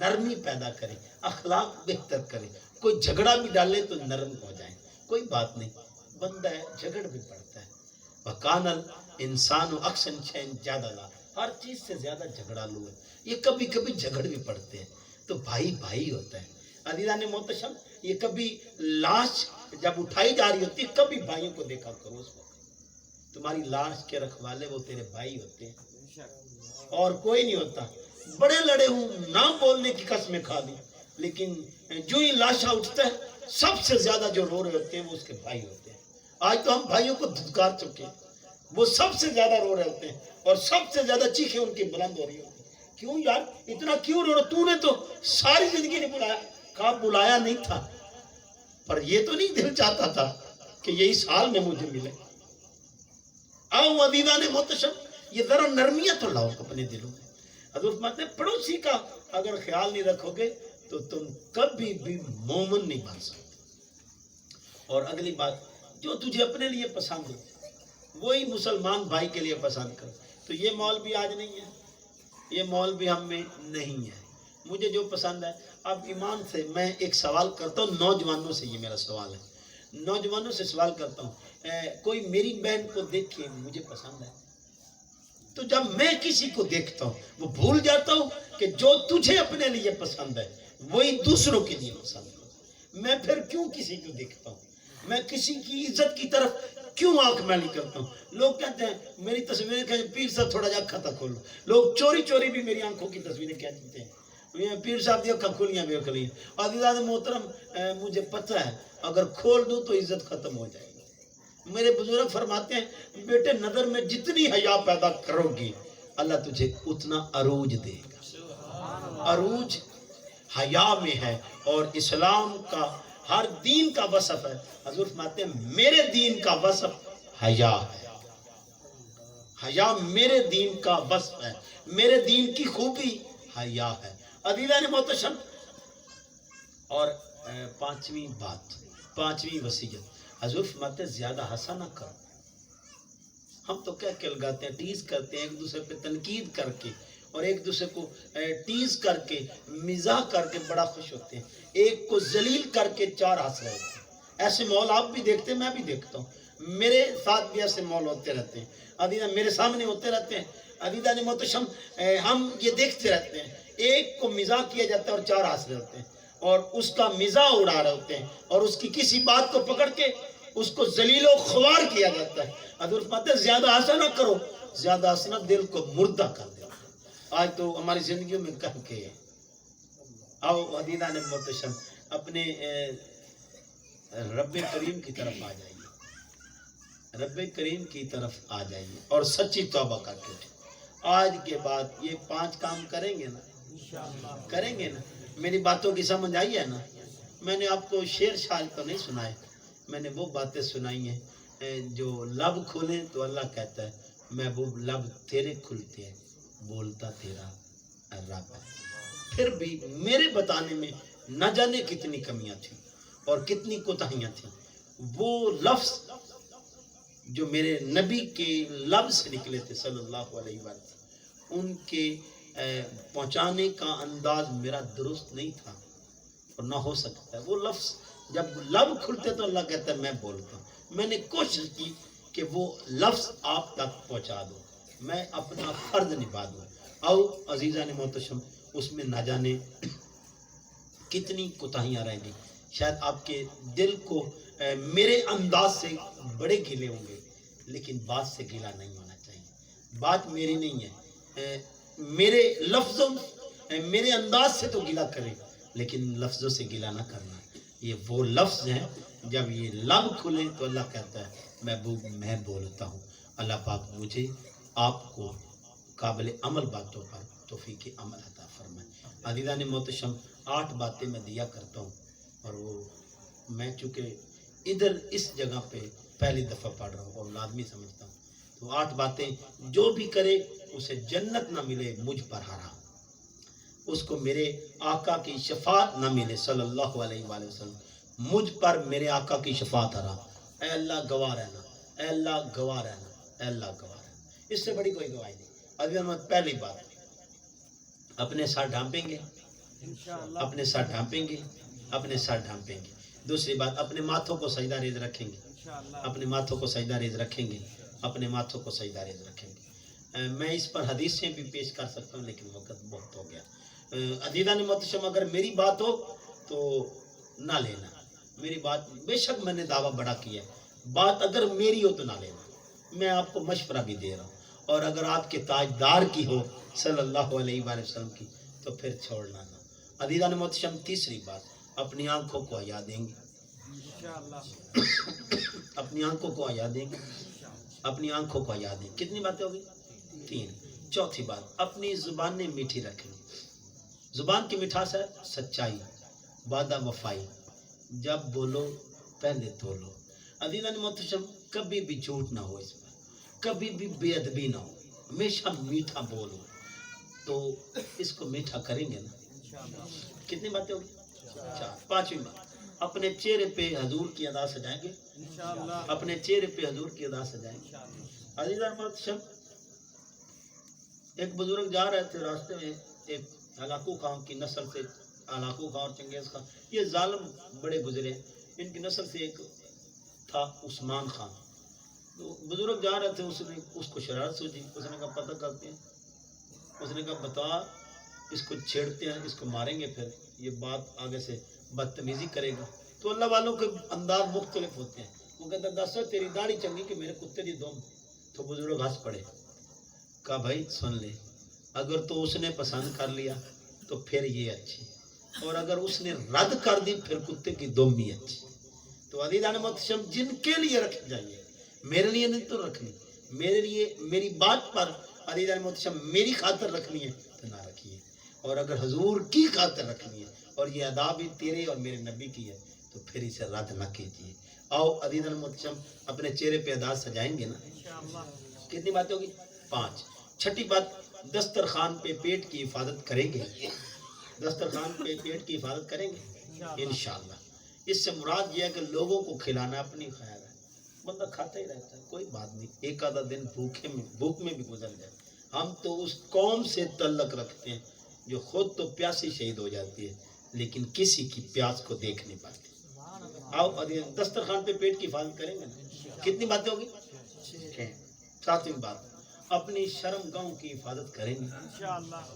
نرمی پیدا کرے، اخلاق بہتر کرے، کوئی جھگڑا بھی ڈالے تو نرم ہو جائے، کوئی بات نہیں، بندہ ہے جھگڑ بھی پڑتا ہے، وَقَانَ الْإِنسَانُ أَكْثَرَ شَيْءٍ جَدَلًا، ہر چیز سے زیادہ جھگڑا لو ہے، یہ کبھی کبھی جھگڑ بھی پڑتے ہیں، تو بھائی بھائی ہوتا ہے۔ عزیزان محتشم، یہ کبھی لاش جب اٹھائی جا رہی ہوتی ہے، کبھی بھائیوں کو دیکھا کرو، اس وقت تمہاری لاش کے رکھوالے وہ تیرے بھائی ہوتے ہیں اور کوئی نہیں ہوتا۔ بڑے لڑے ہوں، نہ بولنے کی قسمیں کھا دی، لیکن جو ہی لاشا اٹھتا ہے سب سے زیادہ جو رو رہے ہوتے ہیں وہ اس کے بھائی ہوتے ہیں۔ آج تو ہم بھائیوں کو دھتکار چکے ہیں، وہ سب سے زیادہ رو رہے ہوتے ہیں اور سب سے زیادہ چیخیں ان کی بلند ہو رہی ہوتی ہیں۔ کیوں یار اتنا کیوں رو رہا؟ تو نے تو ساری زندگی نہیں بلایا، کہا بلایا نہیں تھا، پر یہ تو نہیں دل چاہتا تھا کہ یہ اس حال میں مجھے ملے۔ آؤ عزیزان محتشم، یہ ذرا نرمیت تو لاؤ اپنے دلوں میں۔ حضور فرماتے ہیں پڑوسی کا اگر خیال نہیں رکھو گے تو تم کبھی بھی مومن نہیں بن سکتے۔ اور اگلی بات، جو تجھے اپنے لیے پسند ہو وہی مسلمان بھائی کے لیے پسند کر۔ تو یہ مول بھی آج نہیں ہے، یہ مول بھی ہم میں نہیں ہے، مجھے جو پسند ہے۔ اب ایمان سے میں ایک سوال کرتا ہوں، نوجوانوں سے یہ میرا سوال ہے، نوجوانوں سے سوال کرتا ہوں، کوئی میری بہن کو دیکھے مجھے پسند ہے، تو جب میں کسی کو دیکھتا ہوں وہ بھول جاتا ہوں کہ جو تجھے اپنے لیے پسند ہے وہی دوسروں کے لیے پسند ہے۔ میں پھر کیوں کسی کو دیکھتا ہوں؟ میں کسی کی عزت کی طرف کیوں آنکھ میلی کرتا ہوں؟ لوگ کہتے ہیں میری تصویریں کہیں پیر صاحب تھوڑا جا کھتا کھولو، لوگ چوری چوری بھی میری آنکھوں کی تصویریں کہہ دیتے ہیں، پیر صاحب دیکھا کھولیاں بے کھلی۔ عزیزان محترم، مجھے پتہ ہے اگر کھول دوں تو عزت ختم ہو جائے گی۔ میرے بزرگ فرماتے ہیں بیٹے نظر میں جتنی حیا پیدا کرو گی اللہ تجھے اتنا عروج دے گا۔ عروج حیا میں ہے، اور اسلام کا ہر دین کا وصف ہے۔ حضور فرماتے ہیں میرے دین کا وصف حیا ہے، حیا میرے دین کا وصف ہے، میرے دین کی خوبی حیا ہے۔ عزیزان محتشم، اور پانچویں بات، پانچویں وصیت، حضور فرماتے ہیں زیادہ ہنسا نہ کرو۔ ہم تو کہہ کے لگاتے ہیں، ٹیز کرتے ہیں ایک دوسرے پہ تنقید کر کے، اور ایک دوسرے کو ٹیز کر کے مزاح کر کے بڑا خوش ہوتے ہیں، ایک کو ذلیل کر کے چار ہنس رہے ہوتے ہیں۔ ایسے مول آپ بھی دیکھتے ہیں، میں بھی دیکھتا ہوں، میرے ساتھ بھی ایسے مول ہوتے رہتے ہیں، عزیزان میرے سامنے ہوتے رہتے ہیں۔ عزیزان محتشم، ہم یہ دیکھتے رہتے ہیں، ایک کو مزاح کیا جاتا ہے اور چار ہنس رہے ہوتے ہیں، اور اس کا مزاح اڑا رہے ہوتے ہیں، اور اس کی کسی بات کو پکڑ کے اس کو ذلیل و خوار کیا جاتا ہے۔ حضور فرماتے ہیں زیادہ ہنسا نہ کرو، زیادہ ہنسنا دل کو مردہ کر دیتا ہے۔ آج تو ہماری زندگیوں میں کہہ کے آؤ عزیزان محتشم اپنے رب کریم کی طرف آ جائیے، رب کریم کی طرف آ جائیے اور سچی توبہ کر کے اٹھیں۔ آج کے بعد یہ 5 کام کریں گے نا، کریں گے نا؟ میری باتوں کی سمجھ آئی ہے نا؟ میں نے آپ کو شعر شاعر تو نہیں سنائے، میں نے وہ باتیں سنائی ہیں جو لب کھولیں تو اللہ کہتا ہے محبوب لب تیرے کھلتے ہیں، بولتا تیرا رب ہے۔ پھر بھی میرے بتانے میں نہ جانے کتنی کمیاں تھیں اور کتنی کوتاہیاں تھیں، وہ لفظ جو میرے نبی کے لفظ سے نکلے تھے صلی اللہ علیہ وسلم، ان کے پہنچانے کا انداز میرا درست نہیں تھا اور نہ ہو سکتا ہے۔ وہ لفظ جب لب کھلتے تو اللہ کہتا ہے میں بولتا ہوں۔ میں نے کوشش کی کہ وہ لفظ آپ تک پہنچا دوں، میں اپنا فرض نبھا دوں۔ آؤ عزیزان محتشم، اس میں نہ جانے کتنی کوتاہیاں رہیں گی، شاید آپ کے دل کو میرے انداز سے بڑے گلے ہوں گے، لیکن بات سے گلا نہیں ہونا چاہیے۔ بات میری نہیں ہے، میرے لفظوں میرے انداز سے تو گلا کرے لیکن لفظوں سے گلا نہ کرنا۔ یہ وہ لفظ ہیں جب یہ لب کھلے تو اللہ کہتا ہے محبوب میں بولتا ہوں۔ اللہ پاک مجھے آپ کو قابل عمل باتوں پر توفیق عمل عطا فرمائے۔ عزیزان محتشم، 8 باتیں میں دیا کرتا ہوں، اور وہ میں چونکہ ادھر اس جگہ پہ پہلی دفعہ پڑھ رہا ہوں اور لازمی سمجھتا ہوں، تو 8 باتیں جو بھی کرے اسے جنت نہ ملے مجھ پر حرام، اس کو میرے آقا کی شفاعت نہ ملے صلی اللہ علیہ وآلہ وسلم، مجھ پر میرے آقا کی شفاعت حرام۔ اے اللہ گواہ رہنا، اے اللہ گواہ رہنا، اے اللہ گواہ رہنا، اس سے بڑی کوئی گواہی نہیں۔ ابھی ہم پہلی بات اپنے ساتھ ڈھانپیں گے، اپنے ساتھ ڈھانپیں گے، اپنے ساتھ ڈھانپیں گے۔ دوسری بات، اپنے ماتھوں کو سجدہ ریز رکھیں گے، اپنے ماتھوں کو سجدہ ریز رکھیں گے، اپنے ماتھوں کو سجدہ ریز رکھیں گے۔ میں اس پر حدیثیں بھی پیش کر سکتا ہوں لیکن وقت بہت ہو گیا۔ عزیزان محتشم، اگر میری بات ہو تو نہ لینا، میری بات بے شک میں نے دعویٰ بڑا کیا ہے، بات اگر میری ہو تو نہ لینا، میں آپ کو مشورہ بھی دے رہا ہوں، اور اگر آپ کے تاجدار کی ہو صلی اللہ علیہ وآلہ وسلم کی تو پھر چھوڑنا نہ۔ عزیزان محتشم، تیسری بات، اپنی آنکھوں کو حیا دیں گے، اپنی آنکھوں کو حیا دیں گے، اپنی آنکھوں کو حیا دیں گے۔ کتنی باتیں ہوگی؟ 3۔ چوتھی بات، اپنی زبانیں میٹھی رکھیں گے۔ زبان کی مٹھاس ہے سچائی، وعدہ وفائی، جب بولو پہلے تولو۔ عزیزان محتشم، کبھی بھی جھوٹ نہ ہو، اس پر کبھی بھی بے ادبی نہ ہو، ہمیشہ میٹھا بولو، تو اس کو میٹھا کریں گے نا۔ کتنی باتیں ہوگی؟ 4۔ پانچویں بات، اپنے چہرے پہ حضور کی ادا سجائیں گے، اپنے چہرے پہ حضور کی ادا سجائیں گے۔ عزیزان محتشم، ایک بزرگ جا رہے تھے، راستے میں ایک ہلاکو خان کی نسل سے، ہلاکو خان اور چنگیز خان، یہ ظالم بڑے گزرے، ان کی نسل سے ایک تھا عثمان خان۔ تو بزرگ جا رہے تھے، اس کو شرارت سوچی، اس نے کہا پتہ کرتے ہیں، اس نے کہا بتا، اس کو چھیڑتے ہیں، اس کو ماریں گے، پھر یہ بات آگے سے بدتمیزی کرے گا۔ تو اللہ والوں کے انداز مختلف ہوتے ہیں، وہ کہتا دس تیری داڑھی چنگی کہ میرے کتے دی دوم۔ تو بزرگ ہنس پڑے، کہا بھائی سن لے، اگر تو اس نے پسند کر لیا تو پھر یہ اچھی، اور اگر اس نے رد کر دی پھر کتے کی دوم بھی اچھی۔ تو عزیزان محتشم، جن کے لیے رکھ جائیے، میرے لیے نہیں تو رکھنی، میرے لیے میری بات پر عزیزان محتشم میری خاطر رکھنی ہے تو نہ رکھیے، اور اگر حضور کی خاطر رکھنی ہے اور یہ ادا بھی تیرے اور میرے نبی کی ہے تو پھر اسے رد نہ کیجیے۔ آؤ عزیزان محتشم، اپنے چہرے پہ ادا سجائیں گے نا۔ کتنی باتیں ہوگی؟ 5۔ چھٹی بات، دسترخوان پہ پیٹ کی حفاظت کریں گے، دسترخوان پہ پیٹ کی حفاظت کریں گے انشاءاللہ۔ اس سے مراد یہ ہے کہ لوگوں کو کھلانا اپنی خیال ہے، بندہ کھاتا ہی رہتا ہے، کوئی بات نہیں، ایک آدھا دن بھوک میں بھی گزر جائے۔ ہم تو اس قوم سے تعلق رکھتے ہیں جو خود تو پیاسی شہید ہو جاتی ہے لیکن کسی کی پیاس کو دیکھ نہیں پاتی۔ آؤ دسترخوان پہ پیٹ کی حفاظت کریں گے نا۔ کتنی باتیں ہوگی؟ 6۔ 7ویں بات، اپنی شرم گاؤں کی حفاظت کریں گے،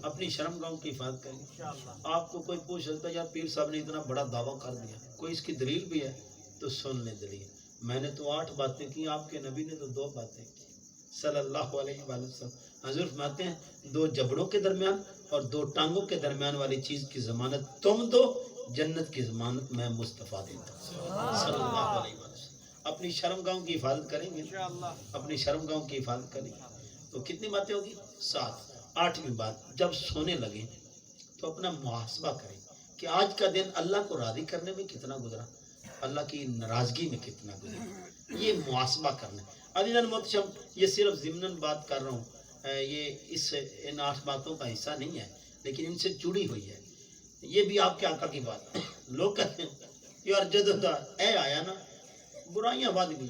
اپنی شرم گاؤں کی حفاظت کریں گے۔ آپ کو کوئی پوچھ سکتا ہے یار پیر صاحب نے اتنا بڑا دعویٰ کر دیا، کوئی اس کی دلیل بھی ہے؟ تو سن لیں دلیل، میں نے تو 8 باتیں کی، آپ کے نبی نے تو 2 باتیں کی صلی اللہ علیہ وآلہ وسلم۔ حضور فرماتے ہیں 2 جبڑوں کے درمیان اور 2 ٹانگوں کے درمیان والی چیز کی ضمانت تم دو، جنت کی ضمانت میں مصطفیٰ دیتا ہوں صلی اللہ علیہ وآلہ وسلم۔ اپنی شرم گاؤں کی حفاظت کریں گے، اپنی شرم گاؤں کی حفاظت کریں گے۔ تو کتنی باتیں ہوگی؟ 7۔ 8ویں بات، جب سونے لگیں تو اپنا محاسبہ کریں کہ آج کا دن اللہ کو راضی کرنے میں کتنا گزرا، اللہ کی ناراضگی میں کتنا گزرا، یہ محاسبہ کرنا ہے۔ عزیزان محتشم، یہ صرف ضمناً بات کر رہا ہوں، یہ ان 8 باتوں کا حصہ نہیں ہے لیکن ان سے جڑی ہوئی ہے، یہ بھی آپ کے آقا کی بات ہے۔ لوگ کہتے ہیں یار جدہ اے آیا نا برائیاں ود گئی،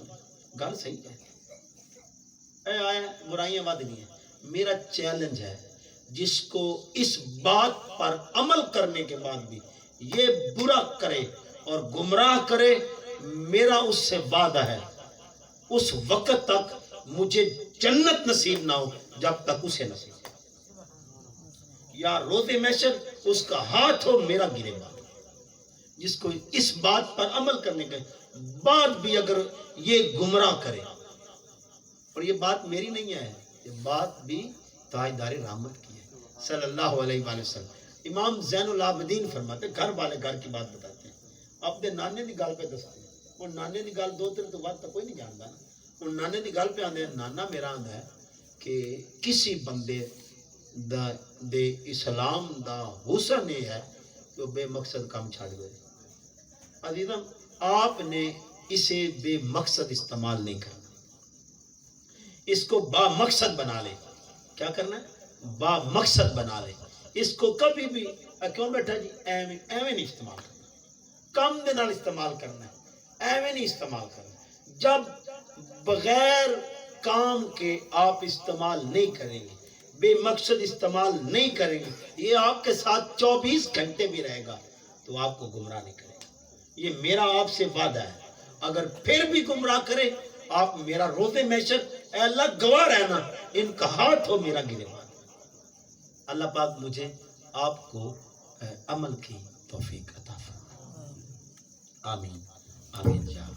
گل صحیح ہے، اے آیا برائیاں ود گئی ہیں۔ میرا چیلنج ہے جس کو اس بات پر عمل کرنے کے بعد بھی یہ برا کرے اور گمراہ کرے، میرا اس سے وعدہ ہے اس وقت تک مجھے جنت نصیب نہ ہو جب تک اسے نصیب ہو، یا روز محشر اس کا ہاتھ ہو میرا گرے بات۔ جس کو اس بات پر عمل کرنے کے بعد بھی اگر یہ گمراہ کرے، اور یہ بات میری نہیں ہے، یہ بات بھی تاجدار رحمت کی ہے صلی اللہ علیہ وآلہ وسلم۔ امام زین العابدین فرماتے، گھر والے گھر کی بات بتاتے ہیں، اپنے نانے دی گل پہ دستے ہیں، وہ نانے دی گل 2-3 تو بات تو کوئی نہیں جانتا نا، وہ نانے دی گل پہ آندے ہیں، نانا میرا آندا ہے کہ کسی بندے دے اسلام دا حسن یہ ہے کہ وہ بے مقصد کام چھاڑ دے۔ عزیزم، آپ نے اسے بے مقصد استعمال نہیں کرنا، اس کو با مقصد بنا لے۔ کیا کرنا ہے؟ با مقصد بنا لے۔ اس کو کبھی بھی کیوں بیٹھا جی ایویں نہیں استعمال کرنا، کم دے نال استعمال کرنا ہے، ایویں نہیں استعمال کرنا۔ جب بغیر کام کے آپ استعمال نہیں کریں گے، بے مقصد استعمال نہیں کریں گے، یہ آپ کے ساتھ 24 گھنٹے بھی رہے گا تو آپ کو گمراہ نہیں کرے گا۔ یہ میرا آپ سے وعدہ ہے، اگر پھر بھی گمراہ کرے آپ میرا روز محشر اے اللہ گواہ رہنا، ان کا ہاتھ ہو میرا گریبان۔ اللہ پاک مجھے آپ کو عمل کی توفیق عطا فرمائے، آمین آمین یا